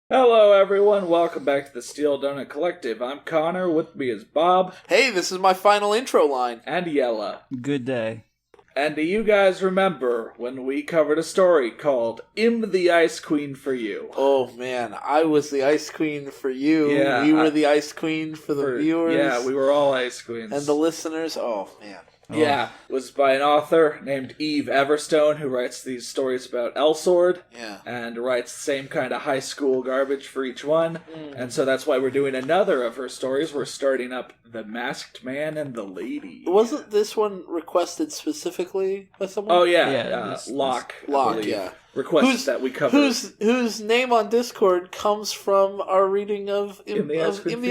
Hello, everyone. Welcome back to the Steel Donut Collective. I'm Connor. With me is Bob. Hey, this is my final intro line. And Yella. Good day. And do you guys remember when we covered a story called the Ice Queen for You? Oh, man. I was the Ice Queen for you. Yeah, we were the Ice Queen for the viewers. Yeah, we were all Ice Queens. And the listeners. Oh, man. Yeah, it was by an author named Eve.Everstone who writes these stories about Elsword. Yeah. And writes the same kind of high school garbage for each one. And so that's why we're doing another of her stories. We're starting up The Masked Man and the Lady. Wasn't this one requested specifically by someone? Oh, yeah. Locke, yeah. Requested that we cover. Whose name on Discord comes from our reading of In the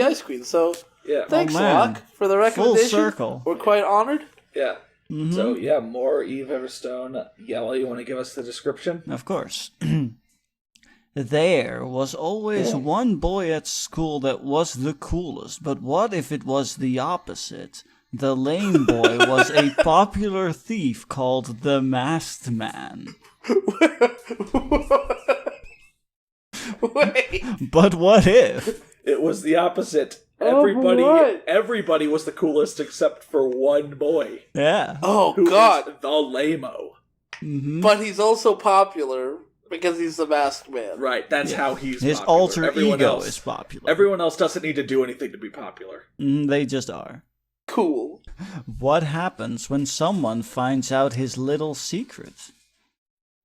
Ice Queen. So, yeah. Thanks, Locke, for the recommendation. Full circle. We're quite honored. Yeah. Mm-hmm. So, yeah, more Eve Everstone. Yella, you want to give us the description? Of course. There was always one boy at school that was the coolest, but what if it was the opposite? The lame boy was a popular thief called the Masked Man. Wait. But what if? It was the opposite. What? Everybody was the coolest except for one boy. Yeah. Oh, Who God. is the lame-o. Mm-hmm. But he's also popular because he's the masked man. Right, that's how he's His popular. alter Everyone ego else, is popular. Everyone else doesn't need to do anything to be popular. They just are. Cool. What happens when someone finds out his little secret?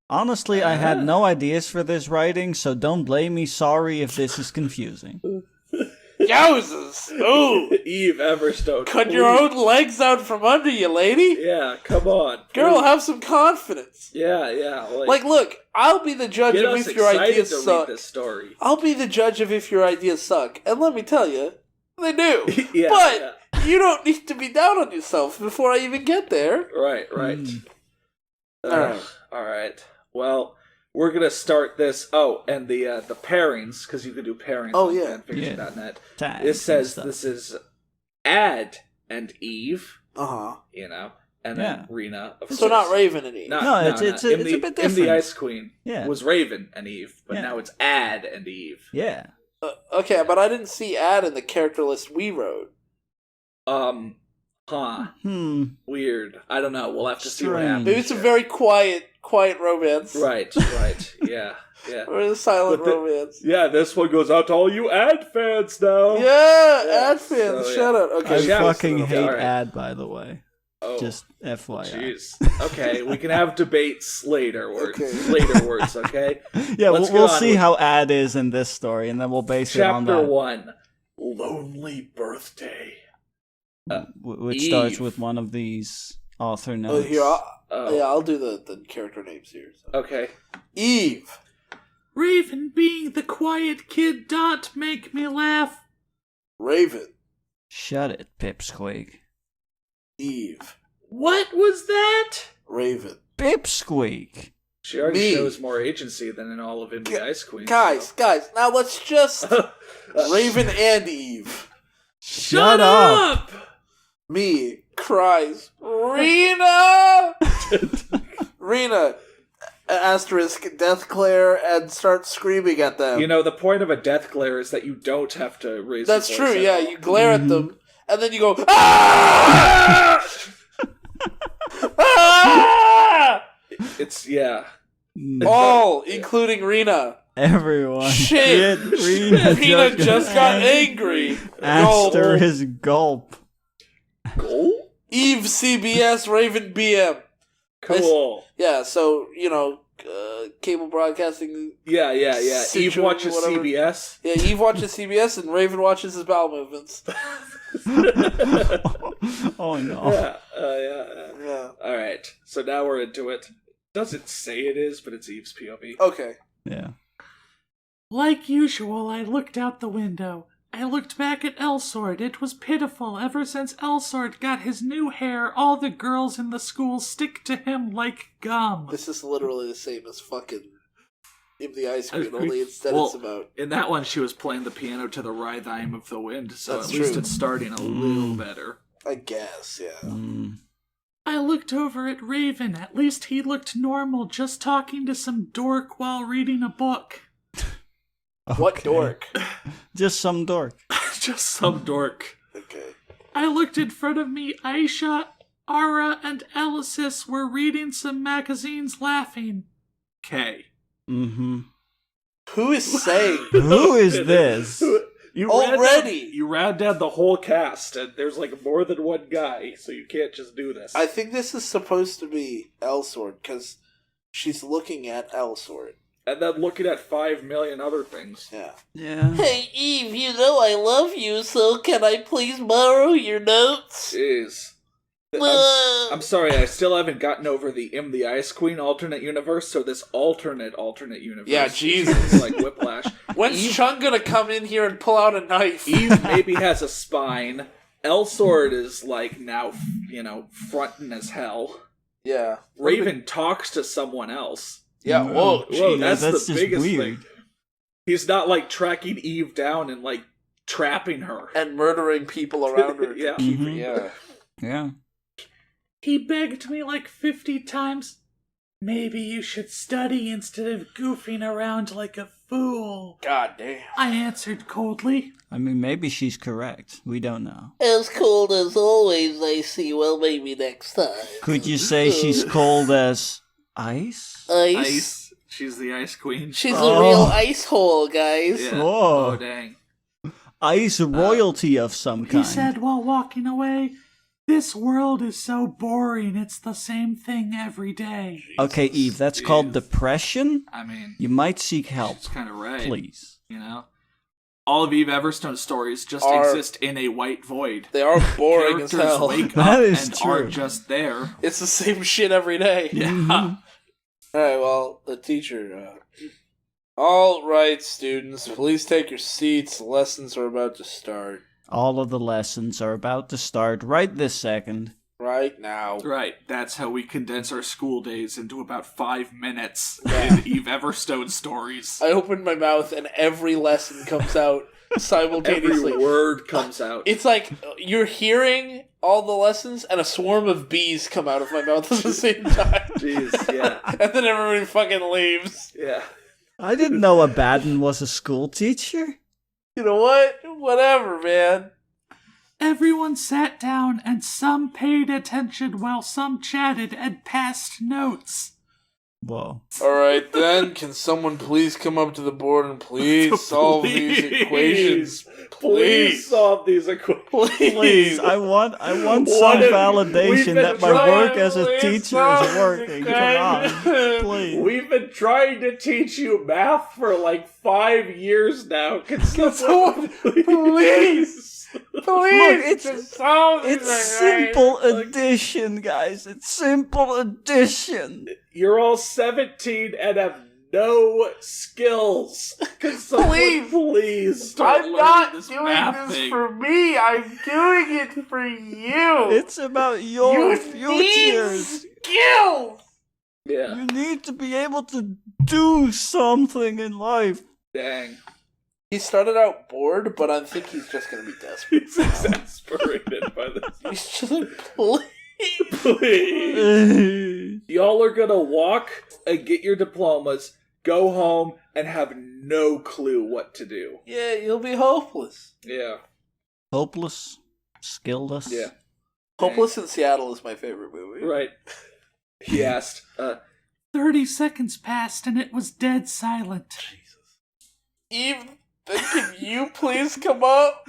Honestly, I had no ideas for this writing, so don't blame me. Sorry if this is confusing. Yowzers! Ooh! Eve Everstone. Cut your own legs out from under you, lady! Yeah, come on. Girl, please. have some confidence. Yeah. Like, look, I'll be the judge get of us if your excited ideas to suck. read this story. I'll be the judge of if your ideas suck. And let me tell you, they do. Yeah, but you don't need to be down on yourself before I even get there. Right. Alright. Alright. Well, we're gonna start this. Oh, and the pairings, because you can do pairings Oh, on yeah. fanfiction.net. Tags It says and stuff. this is Ad and Eve, Uh-huh. and then Rena. Of So course. not Raven and Eve. No, it's a bit In the different. Ice Queen Yeah. was Raven and Eve, but Yeah. now it's Ad and Eve. Yeah. Okay, but I didn't see Ad in the character list we wrote. Weird. I don't know. We'll have to see what Strange. happens. Maybe it's a very quiet romance. Right. Yeah. Or a silent But the- romance. Yeah, this one goes out to all you Ad fans now. Yeah, Ad fans, so, shout out. I Okay, shout out to fucking them. hate Alright. Ad, by the way. Oh, Just FYI. jeez. Okay, we can have debates later. Okay. Later words. Okay. Yeah, Let's we'll go on see with- how Ad is in this story, and then we'll base it on Chapter that. 1: Lonely Birthday. Which Eve. starts with one of these author Oh, notes. here, Oh. I'll do the character names here. So. Okay. Eve. Raven being the quiet kid don't make me laugh. Raven. Shut it, Pipsqueak. Eve. What was that? Raven. Pipsqueak! She already Me. shows more agency than in all of the Ice Queen. Guys, now let's just Raven and Eve. Shut up! Me cries, Rena! Rena, asterisk, death glare, and starts screaming at them. You know, the point of a death glare is that you don't have to raise That's your voice true, at yeah. all. You glare at them, and then you go, ah! Ah! It's, yeah. All, including Rena. Everyone. Shit. Rena just got angry. After Gulp. his gulp. Goal? Eve CBS, Raven BM. Cool. Yeah, so, cable broadcasting. Yeah. Eve Situation, watches whatever. CBS. Yeah, Eve watches CBS and Raven watches his bowel movements. Oh no. Yeah. Yeah. Alright, so now we're into it. Doesn't say it is, but it's Eve's POV. Okay. Yeah. Like usual, I looked out the window. I looked back at Elsword. It was pitiful. Ever since Elsword got his new hair, all the girls in the school stick to him like gum. This is literally the same as fucking In the Ice Queen, Ice Queen. only instead Well, it's about... In that one, she was playing the piano to the rhythm of the wind, so That's at least true. it's starting a little better. I guess, yeah. I looked over at Raven. At least he looked normal, just talking to some dork while reading a book. What dork? Just some dork. Just some dork. Okay. I looked in front of me. Aisha, Ara, and Elysis were reading some magazines laughing. K. Mm-hmm. Who is saying? Who is this? You ran down the whole cast, and there's like more than one guy, so you can't just do this. I think this is supposed to be Elsword, because she's looking at Elsword. And then looking at 5 million other things. Yeah. Yeah. Hey, Eve, you know I love you, so can I please borrow your notes? Jeez. I'm sorry, I still haven't gotten over the the Ice Queen alternate universe, so this alternate universe. Yeah, Jesus. Is like Whiplash. When's Chung gonna come in here and pull out a knife? Eve maybe has a spine. Elsword is like now, frontin' as hell. Yeah. Raven talks to someone else. Yeah, whoa, that's the just biggest weird. thing. He's not like tracking Eve down and like trapping her. And murdering people around her. Yeah. Mhm. Yeah. Yeah. He begged me like 50 times. Maybe you should study instead of goofing around like a fool. God damn. I answered coldly. I mean, maybe she's correct. We don't know. As cold as always, I see. Well, maybe next time. Could you say she's cold as ice? Ice. She's the Ice Queen. She's a real ice hole, guys. Yeah. Whoa. Oh, dang. Ice royalty of some kind. He said while walking away, "This world is so boring, it's the same thing every day." Okay, Eve, that's called depression. I mean, You might seek help, it's kind of right. please. All of Eve Everstone's stories just exist in a white void. They are boring as Characters hell. wake That up is and true. are just there. It's the same shit every day. Yeah. Alright, well, the teacher, all right, students, please take your seats. Lessons are about to start. All of the lessons are about to start right this second. Right now. Right, that's how we condense our school days into about 5 minutes in Eve Everstone stories. I open my mouth and every lesson comes out simultaneously. Every word comes out. It's like you're hearing all the lessons and a swarm of bees come out of my mouth at the same time. Jeez, yeah. And then everybody fucking leaves. Yeah. I didn't know Abaddon was a school teacher. You know what? Whatever, man. Everyone sat down and some paid attention while some chatted and passed notes. Whoa. Alright then, can someone please come up to the board and please solve these equations? Please solve these equations. Please, I want some validation that my work as a teacher is working. Come on, please. We've been trying to teach you math for like 5 years now. Can someone please? Look, it's simple addition, guys. It's simple addition. You're all 17 and have no skills. Can someone please start I'm learning not this doing math this thing? for me. I'm doing it for you. It's about your futures. Skills. Yeah. You need to be able to do something in life. Dang. He started out bored, but I think he's just gonna be desperate. He's exasperated by this. He's just like, please. Please. Y'all are gonna walk and get your diplomas, go home, and have no clue what to do. Yeah, you'll be hopeless. Yeah. Hopeless, skillless. Yeah. Hopeless in Seattle is my favorite movie. Right. He asked, 30 seconds passed and it was dead silent. Eve, then can you please come up?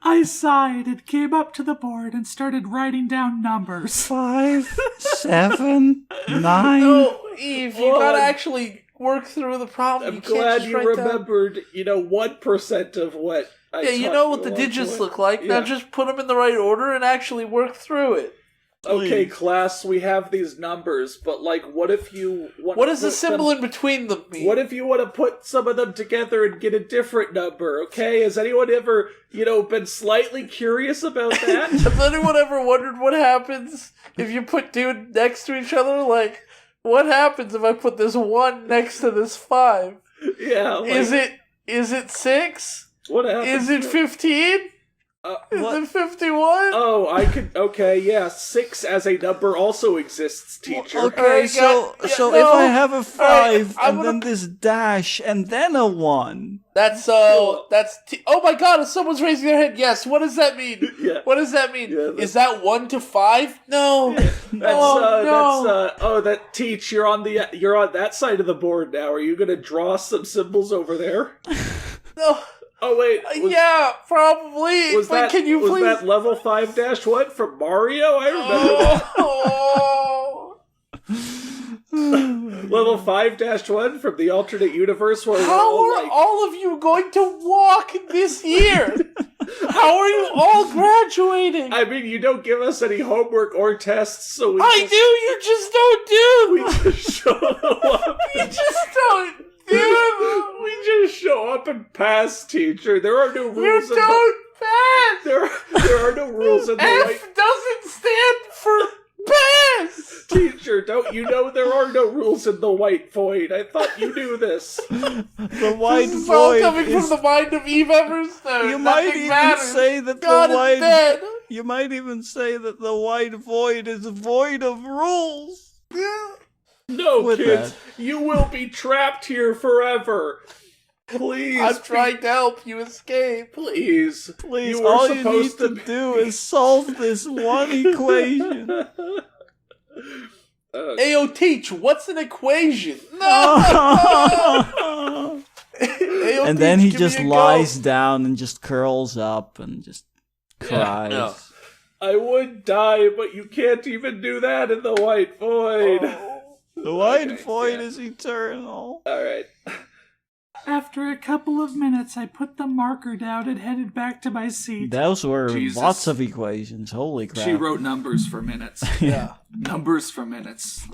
I sighed and came up to the board and started writing down numbers. 5, 7, 9. No, Eve, you Well, gotta actually work through the problem. I'm You can't glad just you write down- remembered, 1% of what I Yeah, you taught know what the along digits way. look like. Now Yeah. just put them in the right order and actually work through it. Okay, Please. class, we have these numbers, but what if you want What to does the put symbol them, in between them mean? What if you want to put some of them together and get a different number, okay? Has anyone ever, been slightly curious about that? Has anyone ever wondered what happens if you put two next to each other? Like, what happens if I put this 1 next to this 5? Yeah. Is it 6? What happens? Is it 15? Is it 51? Oh, I could. Okay, yeah. 6 as a number also exists, teacher. Okay, so if I have a 5 I'm and then this dash and then a 1. That's oh my god, someone's raising their hand. Yes, what does that mean? Yeah. What does that mean? Yeah, Is that 1 to 5? No. That teach, you're on that side of the board now. Are you gonna draw some symbols over there? No. Oh wait. Yeah, probably. But can you please? Was that level 5-1 from Mario? I remember that. Oh. Level 5-1 from the alternate universe where How are all of you going to walk this year? How are you all graduating? I mean, you don't give us any homework or tests, so we You just don't do. We just show up. You just don't do. We just show up and pass, teacher. There are no rules. You don't pass. There are no rules in the F doesn't stand for pass. Teacher, don't you know there are no rules in the white void? I thought you knew this. The white This is void all coming from the mind of Eve Everstone. You Nothing might even matters. say that God the is white dead. You might even say that the white void is void of rules. No, With kids, that. you will be trapped here forever. Please. I'm trying to help you escape. Please. Please, were all you need supposed to do is solve this one equation. Ayo, teach, what's an equation? No! Ayo, And then teach, he give just me a lies go. down and just curls up and just cries. no. I would die, but you can't even do that in the white void. The white Okay, void yeah. is eternal. Alright. After a couple of minutes, I put the marker down and headed back to my seat. Those were Jesus. lots of equations. Holy crap. She wrote numbers for minutes. Yeah. Numbers for minutes.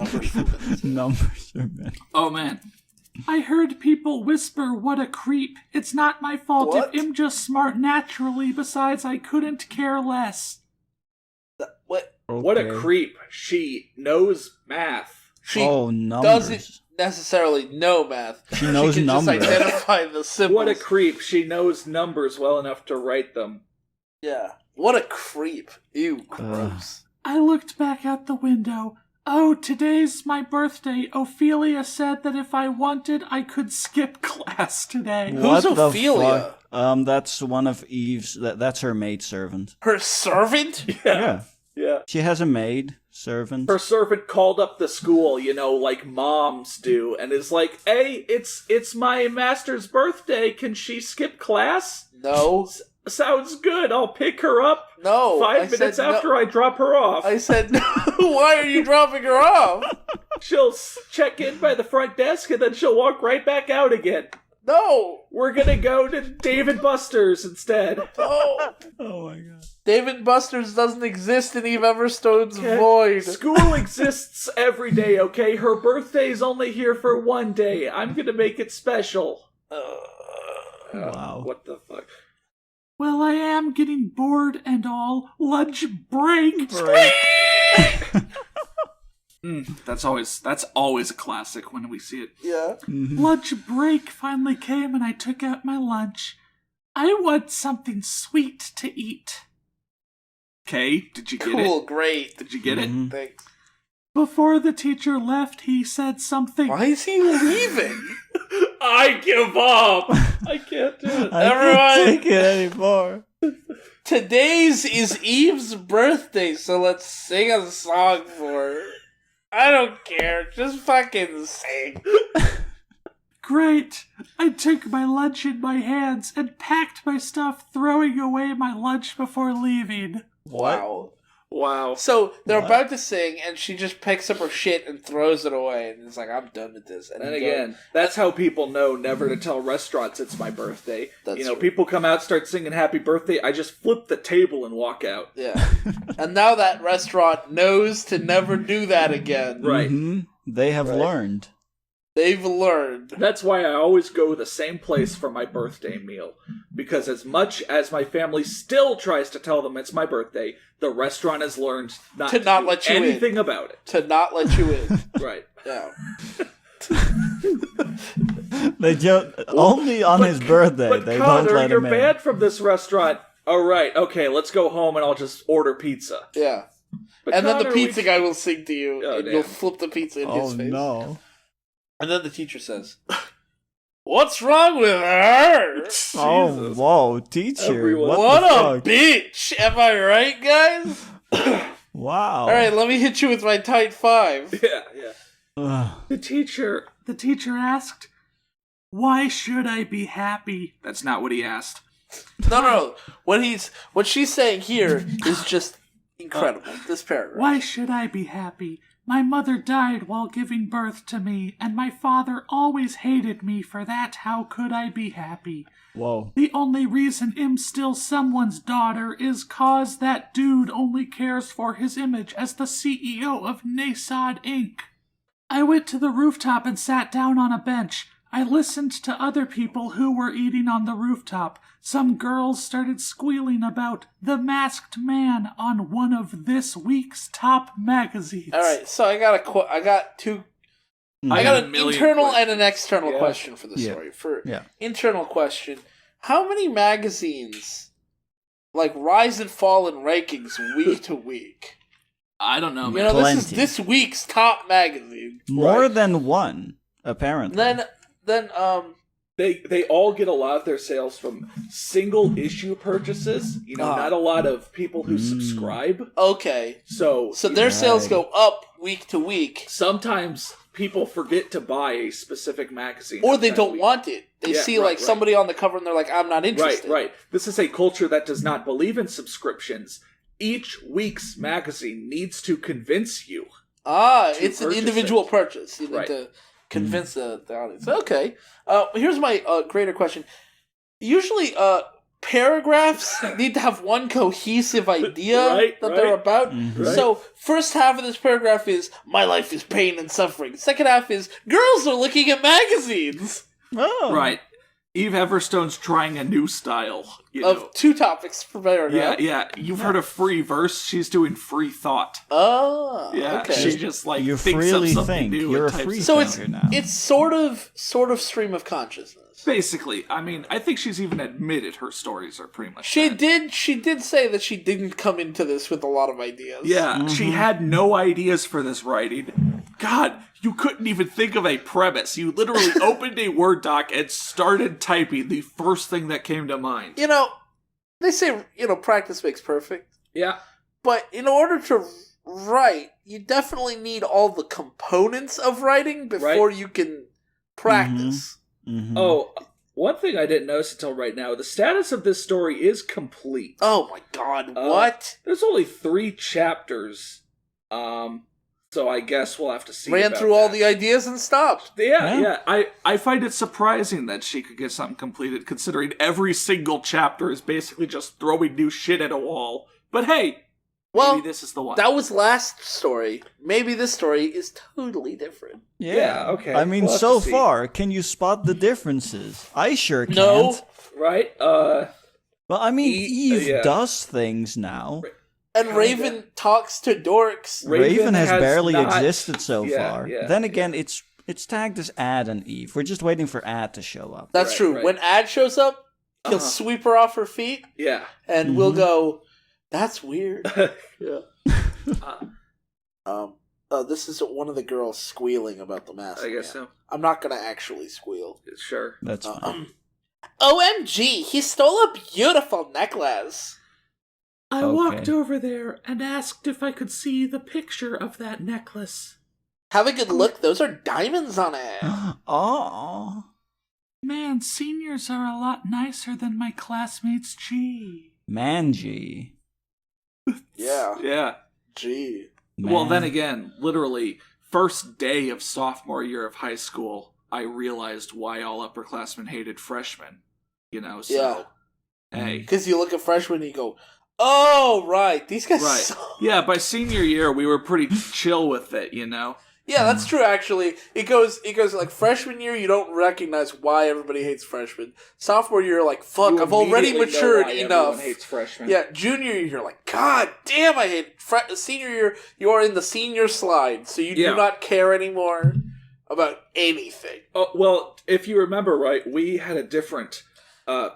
Numbers are many. Oh man. I heard people whisper, "What a creep." It's not my fault What? if I'm just smart naturally. Besides, I couldn't care less. What? What a Okay. creep. She knows math. She numbers. doesn't necessarily know math. She knows can numbers. just identify the symbols. What a creep. She knows numbers well enough to write them. Yeah. What a creep. Ew, gross. I looked back out the window. Oh, today's my birthday. Ophelia said that if I wanted, I could skip class today. What Who's the Ophelia? fuck? That's one of Eve's. That's her maidservant. Her servant? Yeah. Yeah. She has a maid servant. Her servant called up the school, like moms do, and is like, "Hey, it's my master's birthday. Can she skip class?" No. Sounds good. I'll pick her up No. 5 minutes after I drop her off. I said, no. Why are you dropping her off? She'll check in by the front desk, and then she'll walk right back out again. No. We're gonna go to David Buster's instead. No. Oh my god. David Buster's doesn't exist in Eve Everstone's void. School exists every day, okay? Her birthday's only here for one day. I'm gonna make it special. Wow. What the fuck? Well, I am getting bored and all. Lunch break. That's always a classic when we see it. Yeah. Lunch break finally came and I took out my lunch. I want something sweet to eat. Okay, did you get it? Cool, great. Did you get it? Thanks. Before the teacher left, he said something. Why is he leaving? I give up. I can't do it. I Everyone- can't take it anymore. Today's is Eve's birthday, so let's sing a song for her. I don't care. Just fucking sing. Great. I took my lunch in my hands and packed my stuff, throwing away my lunch before leaving. Wow. Wow. So they're What? about to sing, and she just picks up her shit and throws it away, and it's like, I'm done with this. And again, that's how people know never to tell restaurants it's my birthday. That's true. true. People come out, start singing happy birthday, I just flip the table and walk out. Yeah. And now that restaurant knows to never do that again. Right. Mhm. They have learned. They've learned. That's why I always go the same place for my birthday meal. Because as much as my family still tries to tell them it's my birthday, the restaurant has learned not To not do let you in. anything about it. To not let you in. Right. Yeah. They only on his birthday. But They Connor, don't let you're him in. banned from this restaurant. All right, okay, let's go home and I'll just order pizza. Yeah. But And then the Connor, pizza guy will sing to you, Oh, and damn. you'll flip the pizza in his face. no. And then the teacher says, "What's wrong with her? Oh, whoa, teacher. Everyone- What What the a fuck? bitch! Am I right, guys?" Wow. Alright, let me hit you with my tight 5. Yeah. Ugh. The teacher asked, "Why should I be happy?" That's not what he asked. No. What she's saying here is just incredible. This paragraph. Why should I be happy? My mother died while giving birth to me, and my father always hated me for that. How could I be happy? Whoa. The only reason I'm still someone's daughter is cause that dude only cares for his image as the CEO of Nasod Inc. I went to the rooftop and sat down on a bench. I listened to other people who were eating on the rooftop. Some girls started squealing about The Masked Man on one of this week's top magazines. Alright, so I got two. Mm. I got a an million internal questions. and an external Yeah. question for the Yeah. story. For Yeah. internal question, how many magazines like rise and fall in rankings week to week? I don't know, You man. know, this is Plenty. this week's top magazine. More than one, apparently. Then They all get a lot of their sales from single issue purchases. You know, not a lot of people who subscribe. okay. So Their sales Right. go up week to week. sometimes people forget to buy a specific magazine. Or they that don't week. want it. They Yeah, see right, like right. somebody on the cover and they're like, I'm not Right, interested. right. This is a culture that does not believe in subscriptions. Each week's magazine needs to convince you. Ah, To it's an purchase individual it. purchase. You need Right. to convince the audience. Okay. Here's my greater question. Usually, paragraphs need to have one cohesive idea Right, that they're right. about. Mhm. Right. So, first half of this paragraph is, my life is pain and suffering. Second half is, girls are looking at magazines. Oh. Right. Eve Everstone's trying a new style. You Of know. 2 topics per paragraph. Yeah. You've heard of free verse. She's doing free thought. Oh, Yeah. okay. She just like You thinks freely of something think. new. You're and a types free it. So thinker now. it's sort of stream of consciousness. Basically, I mean, I think she's even admitted her stories are pretty much She that. did say that she didn't come into this with a lot of ideas. Yeah, she had no ideas for this writing. God, you couldn't even think of a premise. You literally opened a Word doc and started typing the first thing that came to mind. You know, they say, practice makes perfect. Yeah. But in order to write, you definitely need all the components of writing before you can practice. Mhm. Oh, one thing I didn't notice until right now, the status of this story is complete. Oh my god, what? There's only 3 chapters. So I guess we'll have to see. Ran about through all that. the ideas and stopped. Yeah. I find it surprising that she could get something completed, considering every single chapter is basically just throwing new shit at a wall. But hey, Well, maybe this is the one. that was last story. Maybe this story is totally different. Yeah, okay. I mean, We'll have so to see. far, can you spot the differences? I sure can't. No. Right? Well, I mean, Eve yeah. does things now. And Kinda. Raven talks to dorks. Raven has barely not- existed so Yeah, far. yeah, Then again, it's tagged as Ad and Eve. We're just waiting for Ad to show up. That's Right, true. right. When Ad shows up, he'll Uh-huh. sweep her off her feet, Yeah. and we'll go, that's weird. Yeah. This is one of the girls squealing about the mask. I guess so. I'm not gonna actually squeal. Sure. That's fine. OMG, he stole a beautiful necklace. I Okay. walked over there and asked if I could see the picture of that necklace. Have a good look, those are diamonds on it. Oh. Man, seniors are a lot nicer than my classmates' G. Mangy. Yeah, Yeah. gee. Well, Man. then again, literally, first day of sophomore year of high school, I realized why all upperclassmen hated freshmen. So, Yeah. hey. Because you look at freshmen and you go, oh, right, these guys Right. suck. Yeah, by senior year, we were pretty chill with it, Yeah, that's true, actually. It goes like freshman year, you don't recognize why everybody hates freshmen. Sophomore year, you're like, fuck, You I've already immediately know matured why enough. Everyone hates freshmen. Yeah, junior year, you're like, God damn, I hate senior year, you are in the senior slide, so you Yeah. do not care anymore about anything. Oh, well, if you remember right, we had a different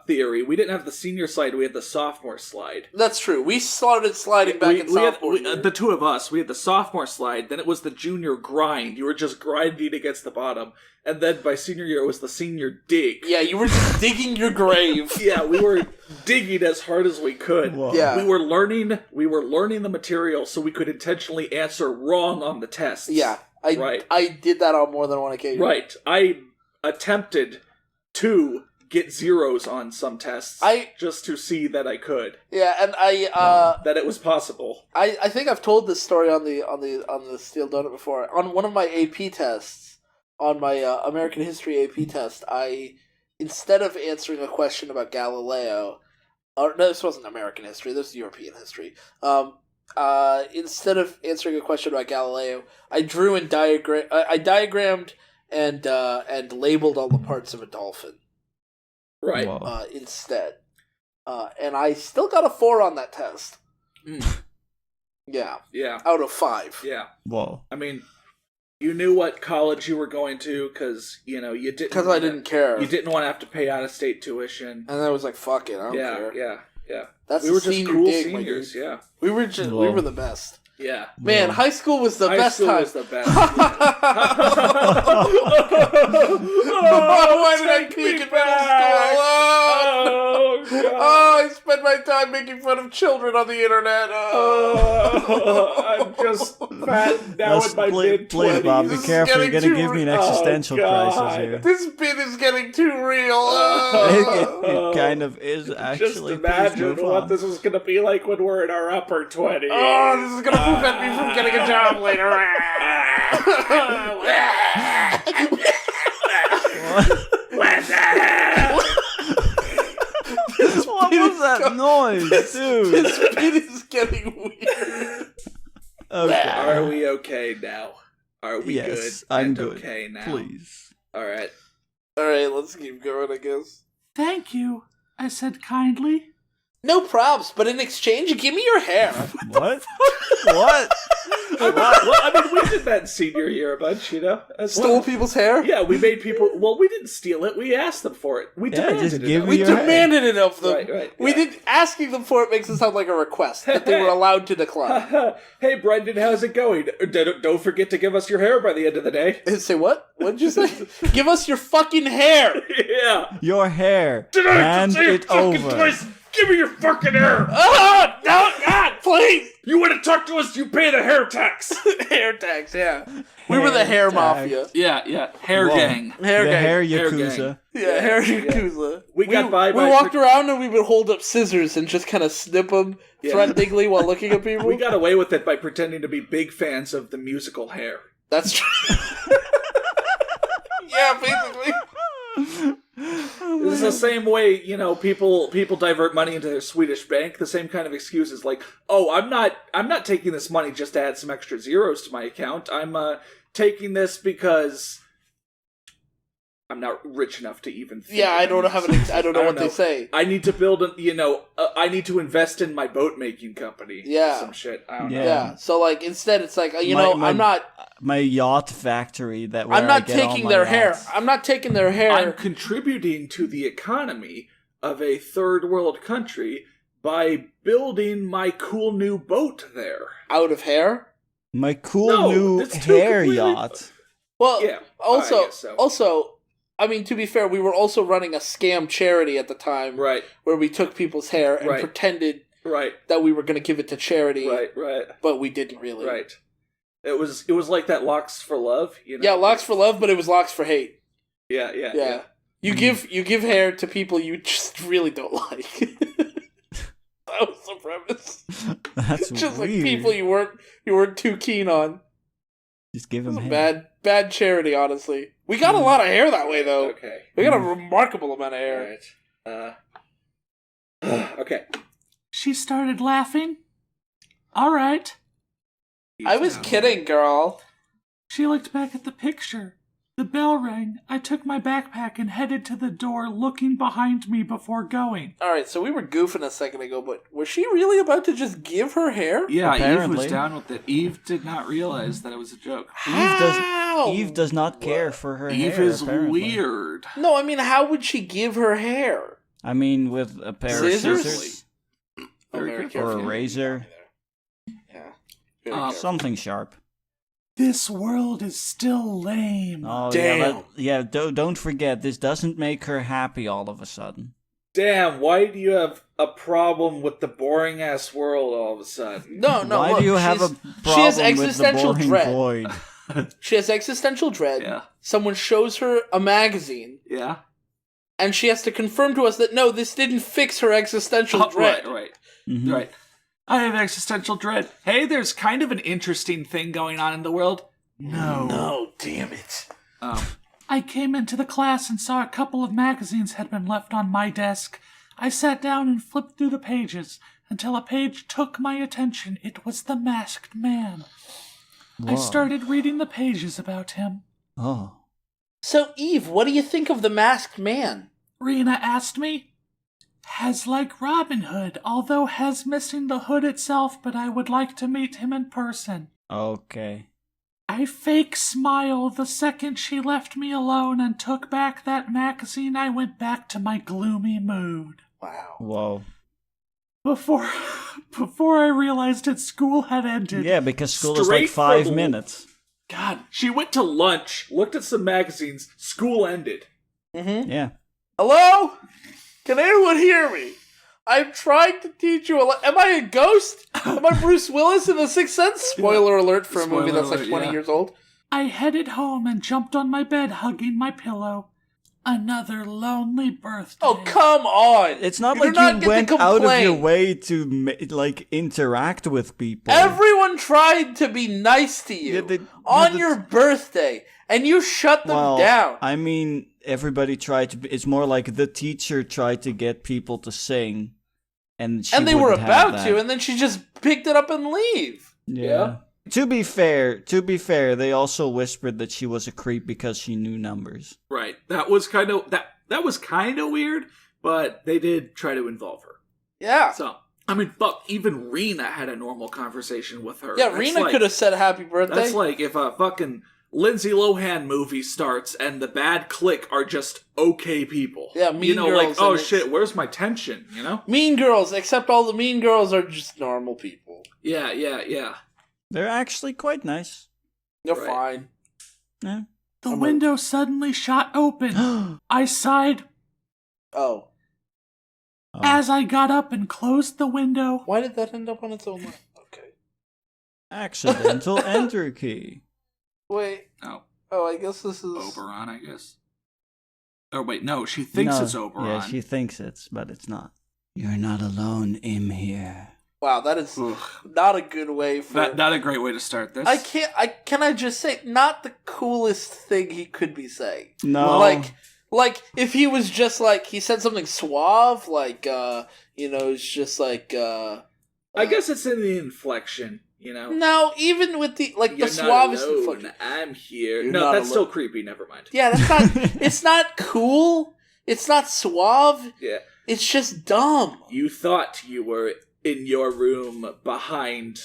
theory. We didn't have the senior slide, we had the sophomore slide. That's true. We started sliding back in sophomore year. The two of us, we had the sophomore slide, then it was the junior grind. You were just grinding against the bottom. And then by senior year, it was the senior dig. Yeah, you were just digging your grave. Yeah, we were digging as hard as we could. Whoa. Yeah. We were learning the material so we could intentionally answer wrong on the tests. Yeah, I did that on more than one occasion. Right. I attempted to get zeros on some tests just to see that I could. Yeah, and that it was possible. I think I've told this story on the Steel Donut before. On one of my AP tests, on my American History AP test, instead of answering a question about Galileo, no, this wasn't American history, this was European history. Instead of answering a question about Galileo, I drew and diagrammed and labeled all the parts of a dolphin. Right. Instead. And I still got a 4 on that test. Yeah. Yeah. Out of 5. Yeah. Whoa. I mean, you knew what college you were going to because, you didn't... Because I didn't care. You didn't want to have to pay out-of-state tuition. And I was like, fuck it, I don't care. Yeah. That's we were senior just cool dig, seniors, yeah. We were the best. Yeah. Man, high school was the best time. High school was the best. Why did I peek at middle school? Oh, God. I spent my time making fun of children on the internet. I'm just fat now in my mid-20s. Please, Bob, be careful. You're going to give me an existential crisis here. This bit is getting too real. It kind of is, actually. Just imagine what this is going to be like when we're in our upper 20s. Oh, this is going to prevent me from getting a job later. What the hell? What was that noise, dude? This bit is getting weird. Okay. Are we okay now? Are we good? Yes, I'm and good. Okay now. Please. All right. Alright, let's keep going, I guess. Thank you, I said kindly. No props, but in exchange, give me your hair. What? What? Well, I mean, we did that in senior year a bunch, Stole people's hair? Yeah, we made people... Well, we didn't steal it. We asked them for it. We demanded just it. give of me them. We your demanded it of them. Right, We did. Asking them for it makes it sound like a request that they were allowed to decline. Hey, Brendan, how's it going? Don't forget to give us your hair by the end of the day. Say what? What'd you say? Give us your fucking hair. Yeah. Your hair. Did I Hand say it fucking over. twice? Give me your fucking hair. Oh, no, God, please. You want to talk to us? You pay the hair tax. Hair tags, yeah. We were the hair tag. mafia. Yeah. Hair Whoa. gang. Hair The gang. hair Hair Yakuza. Yeah, hair yakuza. We got by We walked around and we would hold up scissors and just kind of snip them threateningly while looking at people. We got away with it by pretending to be big fans of the musical Hair. That's true. Yeah, basically. This is the same way, people divert money into their Swedish bank. The same kind of excuses, like, "Oh, I'm not taking this money just to add some extra zeros to my account. I'm taking this because I'm not rich enough to even think I don't know what they say. I need to build I need to invest in my boat making company. Yeah. Some shit. I don't know. Yeah. So instead it's like, My yacht factory that where I'm not I get all taking my their hair. yachts. I'm not taking their hair. I'm contributing to the economy of a third world country by building my cool new boat there. Out of hair? My cool new that's two hair completely- yacht. Well, Yeah, I guess so. also, I mean, to be fair, we were also running a scam charity at the time, Right. where we took people's hair and Right. pretended Right. that we were going to give it to charity, Right. but we didn't really. Right. It was like that Locks for Love, Yeah, locks for love, but it was locks for hate. Yeah. You give hair to people you just really don't like. That was the premise. That's Just weird. like people you weren't too keen on. Just give It was him a hair. bad charity, honestly. We got a lot of hair that way, though. Okay. We got a remarkable amount of hair. Alright. Okay. She started laughing. All right. I was kidding, girl. She looked back at the picture. The bell rang. I took my backpack and headed to the door, looking behind me before going. Alright, so we were goofing a second ago, but was she really about to just give her hair? Yeah, Eve Apparently. was down with it. Eve did not realize that it was a joke. Eve does not care for her Eve hair. is apparently. weird. No, I mean, how would she give her hair? I mean, with a pair Scissors? of scissors Very or careful. a razor, Yeah. Very careful. something sharp. This world is still lame. Oh Damn. don't forget, this doesn't make her happy all of a sudden. Damn, why do you have a problem with the boring ass world all of a sudden? No, Why look, do you have a she has problem with the existential boring dread. void? She has existential dread. Yeah. Someone shows her a magazine, Yeah. and she has to confirm to us that no, this didn't fix her existential dread. Right. Mhm. Right. I have existential dread. Hey, there's kind of an interesting thing going on in the world. No, damn it. I came into the class and saw a couple of magazines had been left on my desk. I sat down and flipped through the pages until a page took my attention. It was The Masked Man. I Whoa. started reading the pages about him. Oh. So, Eve, what do you think of the Masked Man? Rena asked me. Has like Robin Hood, although has missing the hood itself, but I would like to meet him in person. Okay. I fake smile the second she left me alone and took back that magazine. I went back to my gloomy mood. Wow. Whoa. Before I realized that school had ended. Yeah, because school is Straight like 5 from- minutes. God, she went to lunch, looked at some magazines, school ended. Mm-hmm. Yeah. Hello? Can anyone hear me? I'm trying to teach you Am I a ghost? Am I Bruce Willis in The Sixth Sense? Spoiler alert for a movie Spoiler that's like alert, 20 yeah. years old. I headed home and jumped on my bed, hugging my pillow. Another lonely birthday. Oh, come on! It's not You do like not you get went to out of your complain. way to interact with people. Everyone tried to be nice to you Yeah, they- on yeah, your birthday, and you shut them well, down. I mean, everybody tried to. It's more like the teacher tried to get people to sing, and she And they were wouldn't have about that. to, and then she just picked it up and leave. Yeah. To be fair, they also whispered that she was a creep because she knew numbers. Right. That was kind of that was kind of weird, but they did try to involve her. Yeah. So, I mean, fuck, even Rena had a normal conversation with her. Yeah, That's Rena like- could have said happy birthday. That's like if a fucking Lindsay Lohan movie starts and the bad clique are just okay people. Yeah, Mean you know, Girls, like, oh and it's- shit, where's my tension? You know? Mean Girls, except all the Mean Girls are just normal people. Yeah. They're actually quite nice. They're Right. fine. Yeah. The window suddenly shot open. I sighed Oh. as I got up and closed the window. Why did that end up on its own line? Okay. Accidental enter key. Wait. Oh, Oh, I guess this is... Oberon, I guess. Or wait, no, she thinks No, it's Oberon. Yeah, she thinks it's, but it's not. You're not alone, I'm here. Wow, that is Ugh. not a good way for... Not a great way to start this. Can I just say, not the coolest thing he could be saying. No. Like, if he was just like, he said something suave, like, it's just like, I guess it's in the inflection, you know? No, even with the, like, You're the not suavest alone. inflection. I'm here. You're No, not that's still alone. creepy, never mind. Yeah, that's not, it's not cool. It's not suave. Yeah. It's just dumb. You thought you were in your room behind,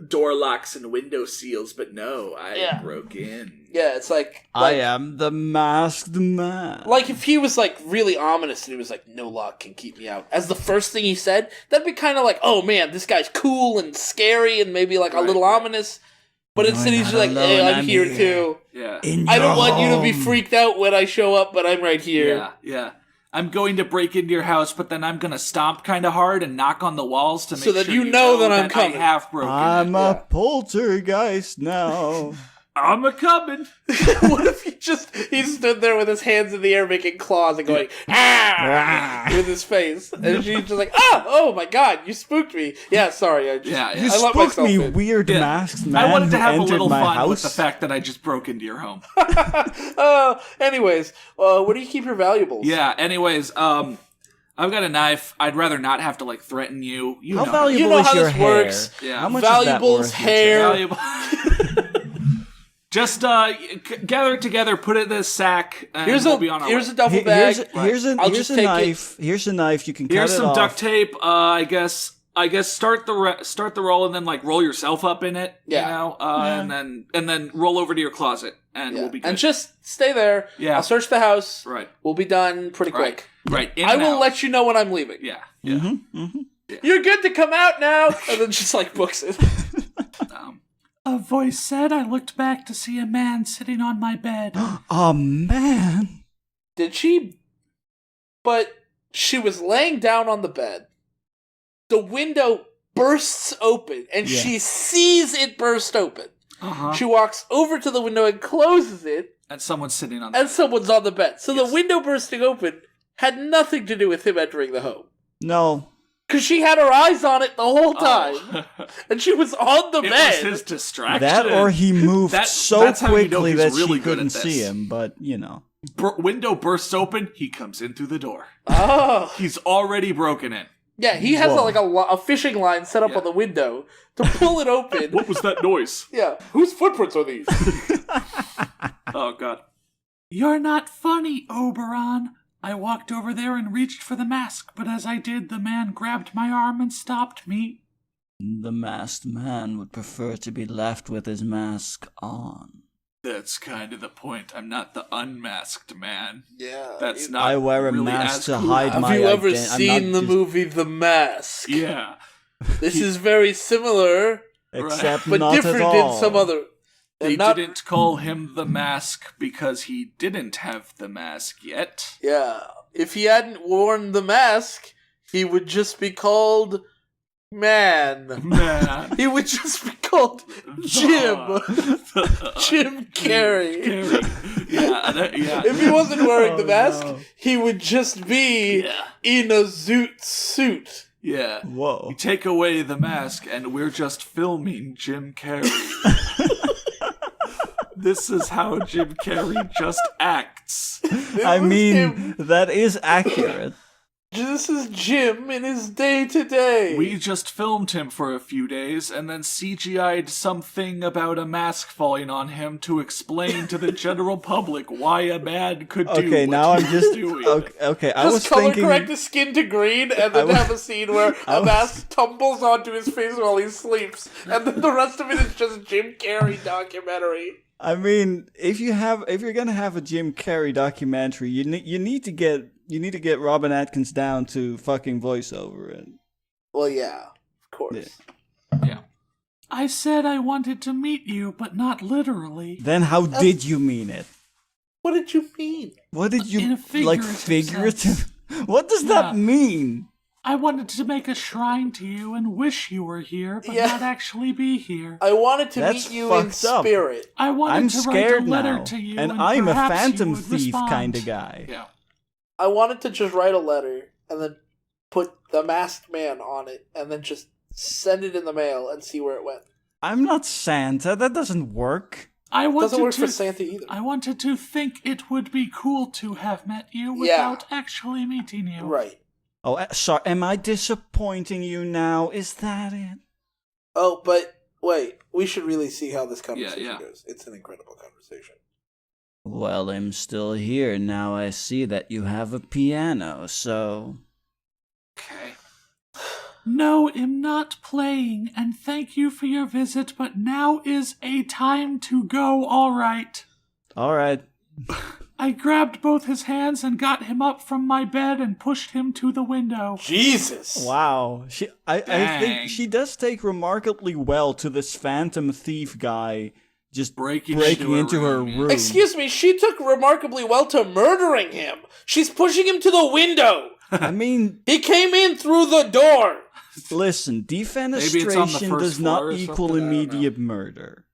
door locks and window seals, but no, I broke in. Yeah, it's like I am the masked man. Like, if he was, like, really ominous and he was like, no lock can keep me out, as the first thing he said, that'd be kind of like, oh man, this guy's cool and scary and maybe, like, a little ominous. But You're instead he's just not like, alone, hey, I'm I'm here here. too. Yeah. I don't want you to be freaked out when I show up, but I'm right here. Yeah. I'm going to break into your house, but then I'm going to stomp kind of hard and knock on the walls to make So that sure you know that I'm coming. I have broken I'm in. a poltergeist now. I'm a coming. What if he stood there with his hands in the air making claws and going, ah, with his face. And she's just like, oh my god, you spooked me. Yeah, sorry. Yeah. You I let spooked myself me, in. weird Yeah. masked man I wanted to who have a entered little my fun house. with the fact that I just broke into your home. Anyways, where do you keep your valuables? Yeah, anyways, I've got a knife. I'd rather not have to, threaten you. You How know. valuable You know is how your this hair? works. Yeah. How much Valuables, is that worth, hair. Valuable. Just gather it together, put it in this sack, and we'll be on our Here's way. a duffel bag. Here's a I'll just take it. knife. Here's a knife. You can cut Here's it some off. duct tape. I guess I guess start the roll and then like roll yourself up in it. Yeah. You know, and then roll over to your closet and we'll be good. And just stay there. Yeah. I'll search the house. Right. We'll be done pretty quick. Right. I will let you know when I'm leaving. Yeah. You're good to come out now. And then just like books it. A voice said I looked back to see a man sitting on my bed. Oh, man. Did she? But she was laying down on the bed. The window bursts open, and she sees it burst open. Uh-huh. She walks over to the window and closes it. And someone's sitting on. And someone's on the bed. So the window bursting open had nothing to do with him entering the home. No. Because she had her eyes on it the whole time. And she was on the bed. It was his distraction. That or he moved so quickly that really she couldn't see him, but, you know. Window bursts open, he comes in through the door. Oh. He's already broken in. Yeah, he has a fishing line set up on the window to pull it open. What was that noise? Yeah. Whose footprints are these? Oh, God. You're not funny, Oberon. I walked over there and reached for the mask, but as I did, the man grabbed my arm and stopped me. The masked man would prefer to be left with his mask on. That's kind of the point. I'm not the unmasked man. Yeah. That's not I wear a really mask to cool. hide my Have you ever ident- I'm seen not the just- movie The Mask? Yeah. This is very similar, Except but not different at all. in some other... They not- didn't call him the mask because he didn't have the mask yet. Yeah. If he hadn't worn the mask, he would just be called... Man. He would just be called Jim. Jim Carrey. Yeah. If he wasn't wearing the mask, he would just be Yeah. in a zoot suit. Yeah. Whoa. You take away the mask and we're just filming Jim Carrey. This is how Jim Carrey just acts. I mean, that is accurate. This is Jim in his day-to-day. We just filmed him for a few days and then CGI'd something about a mask falling on him to explain to the general public why a man could do Okay, what now I'm he just was doing. okay. I Just was color thinking. correct the skin to green and then have a scene where a mask tumbles onto his face while he sleeps, and then the rest of it is just Jim Carrey documentary. I mean, if you're gonna have a Jim Carrey documentary, you need to get Robin Atkins down to fucking voiceover it. Well, yeah, of course. Yeah. I said I wanted to meet you, but not literally. Then how did you mean it? What did you mean? What did you In a figurative figurative? What does that mean? I wanted to make a shrine to you and wish you were here, but Yeah. not actually be here. I wanted to That's meet you in fucked up. spirit. I wanted I'm to write scared a letter now, to you, and and I'm a perhaps phantom you would thief respond. kind of guy. Yeah. I wanted to just write a letter and then put the masked man on it and then just send it in the mail and see where it went. I'm not Santa. That doesn't work. I wanted Doesn't work to for Santa either. I wanted to think it would be cool to have met you Yeah. without actually meeting you. Right. Oh, sorry. Am I disappointing you now? Is that it? Oh, but wait, we should really see how this conversation Yeah. goes. It's an incredible conversation. Well, I'm still here. Now I see that you have a piano, so... Okay. No, I'm not playing, and thank you for your visit, but now is a time to go, all right. All right. I grabbed both his hands and got him up from my bed and pushed him to the window. Jesus! Wow. I Dang. think she does take remarkably well to this phantom thief guy just Breaking into her room, yeah. room. Excuse me, she took remarkably well to murdering him. She's pushing him to the window. I mean, He came in through the door. listen, Maybe it's on the defenestration first does floor not or equal something, I don't immediate murder.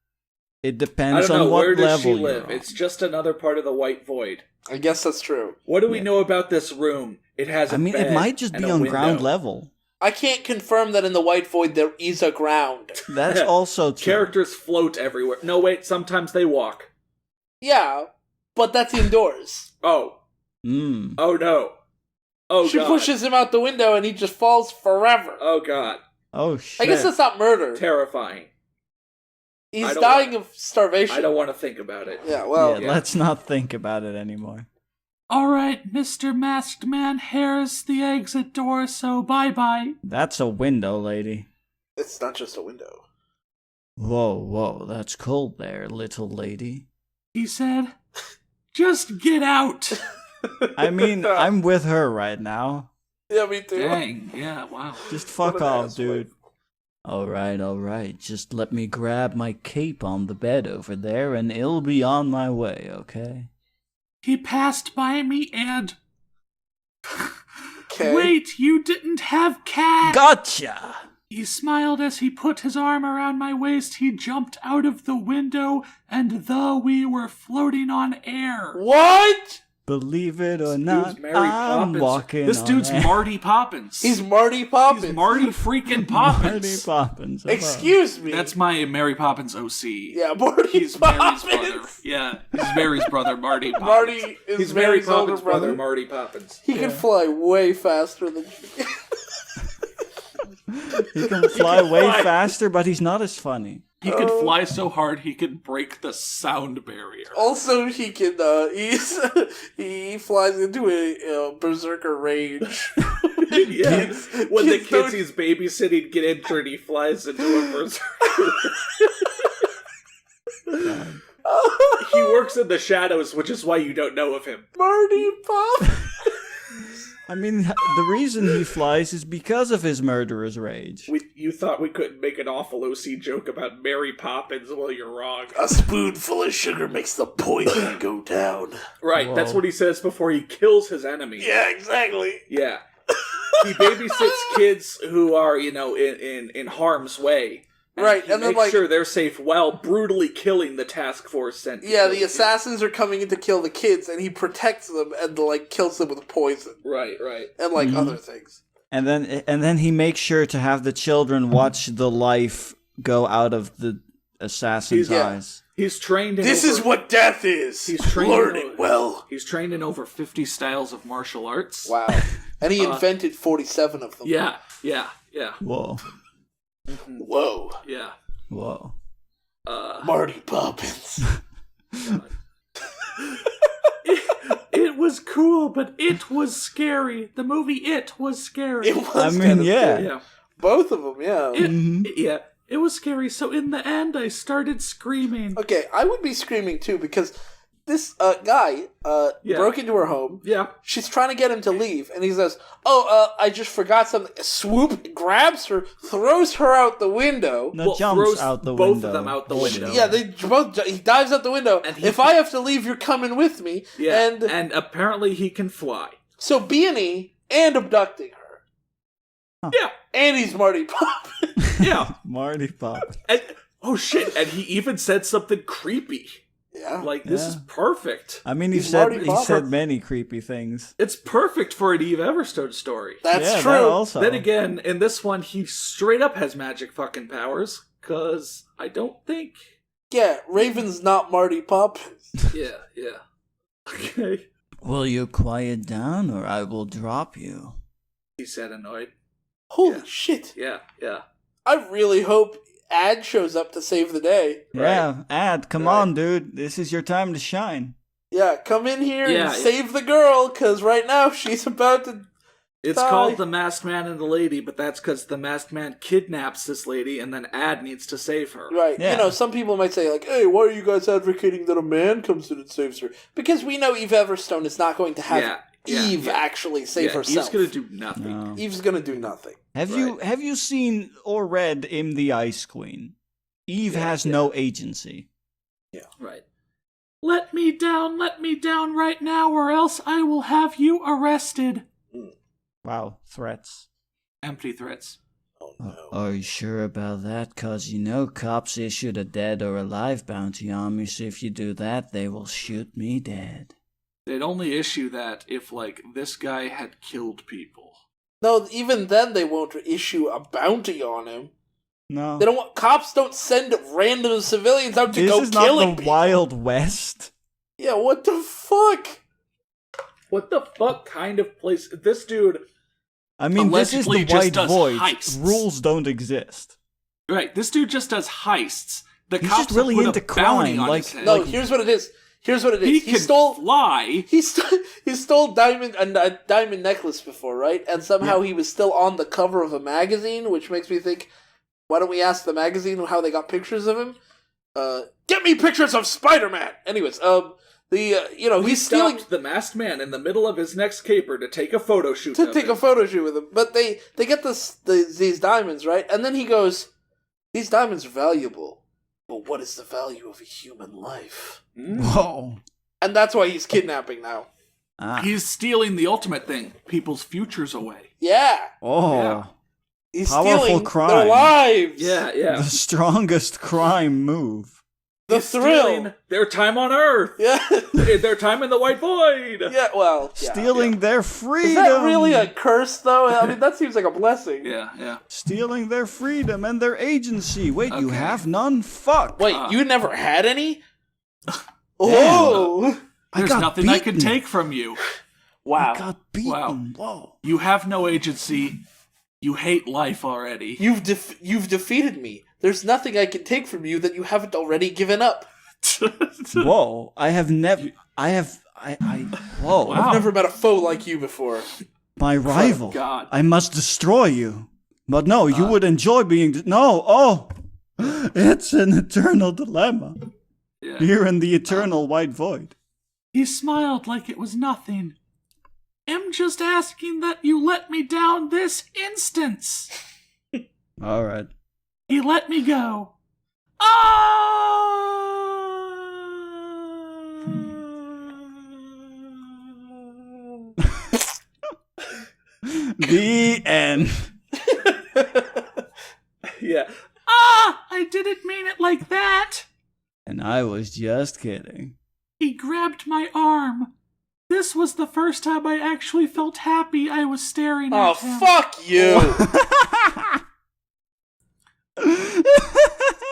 It I depends don't know. on what Where does level she you're live? on. It's just another part of the white void. I guess that's true. What do we know about this room? It has a I mean, it bed might just and be a on window. ground level. I can't confirm that in the white void there is a ground. That's also true. Characters float everywhere. No, wait, sometimes they walk. Yeah, but that's indoors. Oh. Mm. Oh, no. Oh, She God. pushes him out the window and he just falls forever. Oh, God. Oh, shit. I guess that's not murder. Terrifying. I He's don't dying of starvation. I don't want to think about it. Yeah, well, yeah, let's not think about it anymore. All right, Mr. Masked Man, here's the exit door, so bye-bye. That's a window, lady. It's not just a window. Whoa, that's cold there, little lady. He said, just get out. I mean, I'm with her right now. Yeah, me too. Dang, yeah, wow. Just fuck What an off, asshole. dude. Alright. Just let me grab my cape on the bed over there and it'll be on my way, okay? He passed by me and... Okay. Wait, you didn't have cat! Gotcha! He smiled as he put his arm around my waist. He jumped out of the window, and we were floating on air. What? Believe it or Dude's not, Mary I'm Poppins. walking This on dude's air. Marty Poppins. He's Marty Poppins. He's Marty freaking Poppins. Marty Poppins. Excuse me. That's my Mary Poppins OC. Yeah, Marty He's Mary's brother. Poppins. Yeah, he's Mary's brother, Marty Poppins. Marty is He's Mary Mary's older Poppins' brother. Marty Poppins. He can fly way faster than He can fly way faster, but he's not as funny. He could fly so hard he could break the sound barrier. Also, he can. He flies into a berserker rage. Yeah, when the kids kids don't- he's babysitting get injured, he flies into a berserker. He works in the shadows, which is why you don't know of him. Marty Poppins. I mean, the reason he flies is because of his murderer's rage. You thought we couldn't make an awful OC joke about Mary Poppins? Well, you're wrong. A spoonful of sugar makes the poison go down. Right, that's what he says before he kills his enemy. Yeah, exactly. Yeah. He babysits kids who are, in harm's way. Right, he and then, makes sure they're safe while brutally killing the task force sent to Yeah, kill the kids. assassins are coming in to kill the kids, and he protects them and kills them with poison Right. and other things. And then he makes sure to have the children watch the life go out of the assassin's He's- eyes. He's trained in This is what death is. He's trained Learn in- it well. He's trained in over 50 styles of martial arts. Wow. And he invented 47 of them. Yeah. Whoa. Whoa. Yeah. Whoa. Marty Poppins. It was cool, but it was scary. The movie It was scary. It was I mean, kind of yeah. scary. Yeah. Both of them, yeah. Yeah. It was scary, so in the end I started screaming. Okay, I would be screaming too because this guy broke into her home. Yeah. She's trying to get him to leave, and he says, I just forgot something. Swoop, grabs her, throws her out the window. No, jumps throws out the both window. of them out the window. Yeah, he dives out the window. And he- If I have to leave, you're coming with me. Yeah. And And apparently he can fly. so B&E and abducting her. Yeah. And he's Marty Poppins. Yeah. Marty Poppins. And oh shit, and he even said something creepy. Yeah. Like, this Yeah. is perfect. I mean, He's Marty he Poppins. said many creepy things. It's perfect for an Eve Everstone story. That's yeah, true. That also. Then again, in this one, he straight up has magic fucking powers, because I don't think... Yeah, Raven's not Marty Poppins. Yeah. Okay. Will you quiet down or I will drop you? He said annoyed. Holy shit. Yeah. I really hope Ad shows up to save the day. Yeah, Ad, come Right. on, dude. This is your time to shine. Yeah, come in here Yeah, and save the girl, because right now she's about to... It's Die. called The Masked Man and the Lady, but that's because the Masked Man kidnaps this lady, and then Ad needs to save her. Right, Yeah. some people might say, hey, why are you guys advocating that a man comes in and saves her? Because we know Eve Everstone is not going to have Eve actually save herself. Eve's gonna do nothing. No. Eve's going to do nothing. Have you seen or read In the Ice Queen? Eve has no agency. Right. Let me down right now, or else I will have you arrested. Wow, threats. Empty threats. Oh, no. Are you sure about that? 'Cause cops issued a dead or alive bounty on me, so if you do that, they will shoot me dead. They'd only issue that if, this guy had killed people. No, even then they won't issue a bounty on him. No. They don't want... Cops don't send random civilians out to This go is killing not the people. Wild West. Yeah, what the fuck? What the fuck kind of place? This dude... I mean, this is Allegedly the just White does Void. heists. Rules don't exist. Right, this dude just does heists. The He's cops just really have put into a bounty crime, on like- his head. No, here's what it is. Here's what it is. He He can stole fly. he stole a diamond necklace before, right? And somehow he was still on the cover of a magazine, which makes me think, why don't we ask the magazine how they got pictures of him? Get me pictures of Spider-Man. Anyways, he's stealing The masked man in the middle of his next caper to take a photo shoot. a photo shoot with him. But they get these diamonds, right? And then he goes, "These diamonds are valuable, but what is the value of a human life?" Whoa. And that's why he's kidnapping now. He's stealing the ultimate thing: people's futures away. Yeah, Oh. Yeah. he's Powerful stealing crime. their lives. The strongest crime move. The He's thrill. stealing their time on Earth. Yeah, Their time in the white void. yeah. Well, yeah. Stealing their freedom. Is that really a curse, though? I mean, that seems like a blessing. Yeah. Stealing their freedom and their agency. Wait, you Okay. have none? Fuck. Wait, you never had any? Oh, There's got nothing I can beaten. take from you. wow! I got beaten. Wow. Whoa. You have no agency. You hate life already. You've defeated me. There's nothing I can take from you that you haven't already given up. Whoa. I have never. Whoa. Wow. I've never met a foe like you before. My rival. God. I must destroy you. But no, you would enjoy being. No. Oh. It's an eternal dilemma. Yeah. Here in the eternal white void. He smiled like it was nothing. I'm just asking that you let me down this instance. All right. He let me go. The end. Yeah. I didn't mean it like that. And I was just kidding. He grabbed my arm. This was the first time I actually felt happy I was staring Oh, at him. fuck you!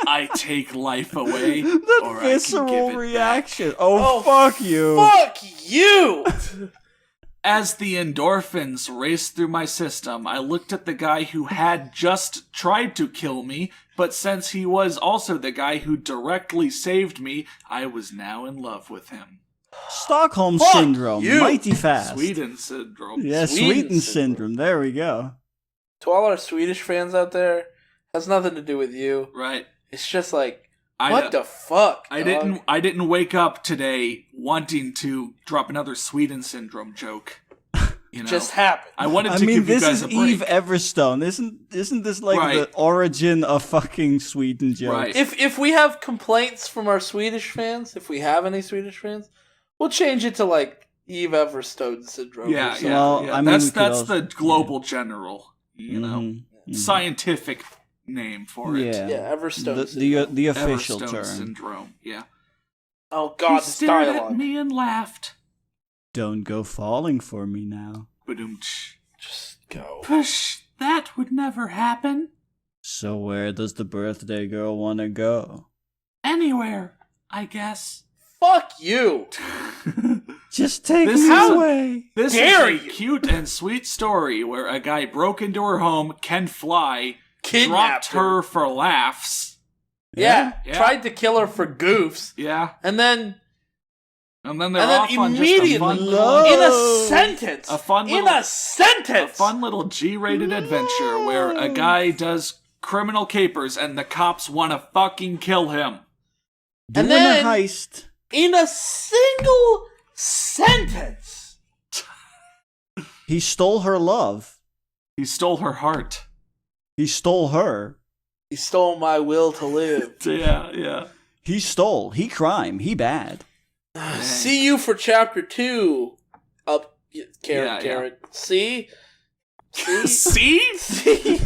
I take life away, That or I can give visceral it reaction. back. Oh, fuck you. Fuck you! As the endorphins raced through my system, I looked at the guy who had just tried to kill me, but since he was also the guy who directly saved me, I was now in love with him. Stockholm Fuck Syndrome. you. Mighty fast. Sweden syndrome. Yeah, Sweden Sweden syndrome. syndrome. There we go. To all our Swedish fans out there, has nothing to do with you. Right. It's just like, I what the fuck? I dog? didn't wake up today wanting to drop another Sweden syndrome joke. You know, Just happened. I wanted I to mean, give you this guys is a break. Eve Everstone. Isn't this like Right. the origin of fucking Sweden jokes? Right. If we have complaints from our Swedish fans, if we have any Swedish fans, we'll change it to like Eve Everstone syndrome. Yeah, or yeah, something. Well, yeah. I mean, that's we could also- the global general, you know, Mhm. scientific name for it. Yeah. Yeah, Everstone. The syndrome. the official Everstone term. syndrome. Yeah. Oh He god, this stared dialogue. at me and laughed. Don't go falling for me now. Ba-doom-tsh. Just go. Push, that would never happen. So where does the birthday girl want to go? Anywhere, I guess. Fuck you. Just take This me is a- away. This Dare is a you. cute and sweet story where a guy broke into her home, can fly, Kidnapped dropped her for laughs. Yeah, Yeah. tried to kill her for goofs, Yeah. and then And then they're And then off on just a immediately- fun in little, a sentence, A fun in little- a sentence, a fun little G-rated adventure where a guy does criminal capers and the cops want to fucking kill him. Doing And then- a heist. in a single sentence. He stole her love. He stole her heart. He stole her. He stole my will to live. Yeah, yeah. He stole. He crime. He bad. See you for chapter 2. Up, Yeah, Karen, Karen. See? See? See? See?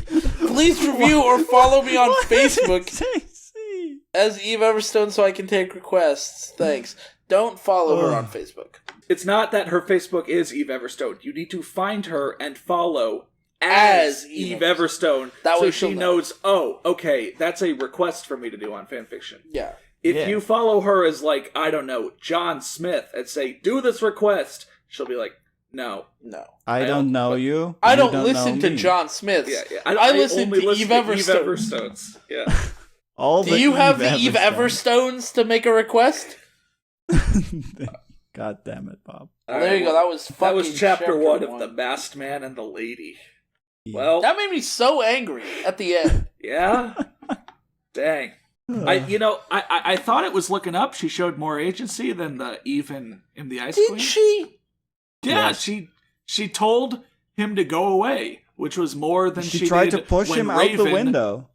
Please review or follow me on Facebook See? as Eve Everstone so I can take requests. Thanks. Don't follow her on Facebook. It's not that her Facebook is Eve Everstone. You need to find her and follow As Eve Eve Everstone. That so way she she'll know. knows, oh, okay, that's a request for me to do on fanfiction. Yeah. If Yeah. you follow her as, like, I don't know, John Smith, and say, do this request, she'll be like, no. No. I don't know you. I You don't know listen to me. John Smith's. Yeah, yeah. I listen only to Eve Everstone. Everstones. Yeah. All Do the you have the Eve Eve Everstones to make a request? God damn it, Bob. Well, there you go. That was chapter one of one. The Masked Man and the Lady. Well, That made me so angry at the end. yeah. Dang. I thought it was looking up. She showed more agency than the Eve in the Ice Queen. Did she? Yeah, Yes. she told him to go away, which was more than she tried did to push when him out Raven, the window.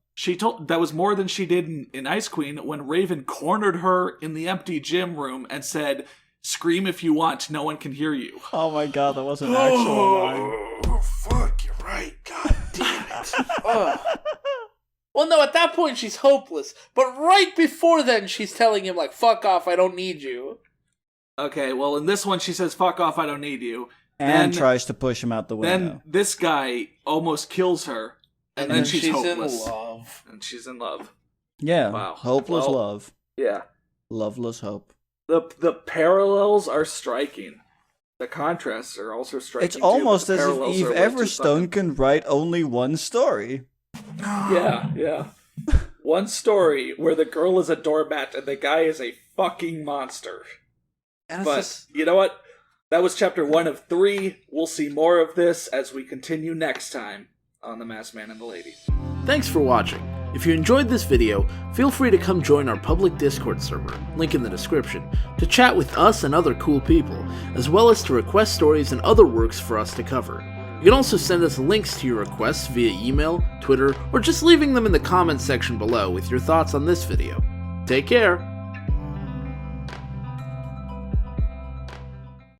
That was more than she did in Ice Queen when Raven cornered her in the empty gym room and said, "Scream if you want, no one can hear you." Oh my god, that was an actual line. Oh, fuck, you're right. God damn it. Ugh. Well, no, at that point she's hopeless. But right before then, she's telling him, like, fuck off, I don't need you. Okay, well, in this one she says, "Fuck off, I don't need you." And Then- tries to push him out the window. Then this guy almost kills her, and then she's hopeless. in love. And she's in love. Yeah, Wow. hopeless Well- love. Yeah. Loveless hope. The parallels are striking. The contrasts are also striking. It's too, almost but the as if parallels Eve are way too Everstone can write only one story. Yeah. One story where the girl is a doormat and the guy is a fucking monster. And it's But just, you know what? That was chapter 1 of 3. We'll see more of this as we continue next time on The Masked Man and the Lady. Thanks for watching. If you enjoyed this video, feel free to come join our public Discord server, link in the description, to chat with us and other cool people, as well as to request stories and other works for us to cover. You can also send us links to your requests via email, Twitter, or just leaving them in the comments section below with your thoughts on this video. Take care!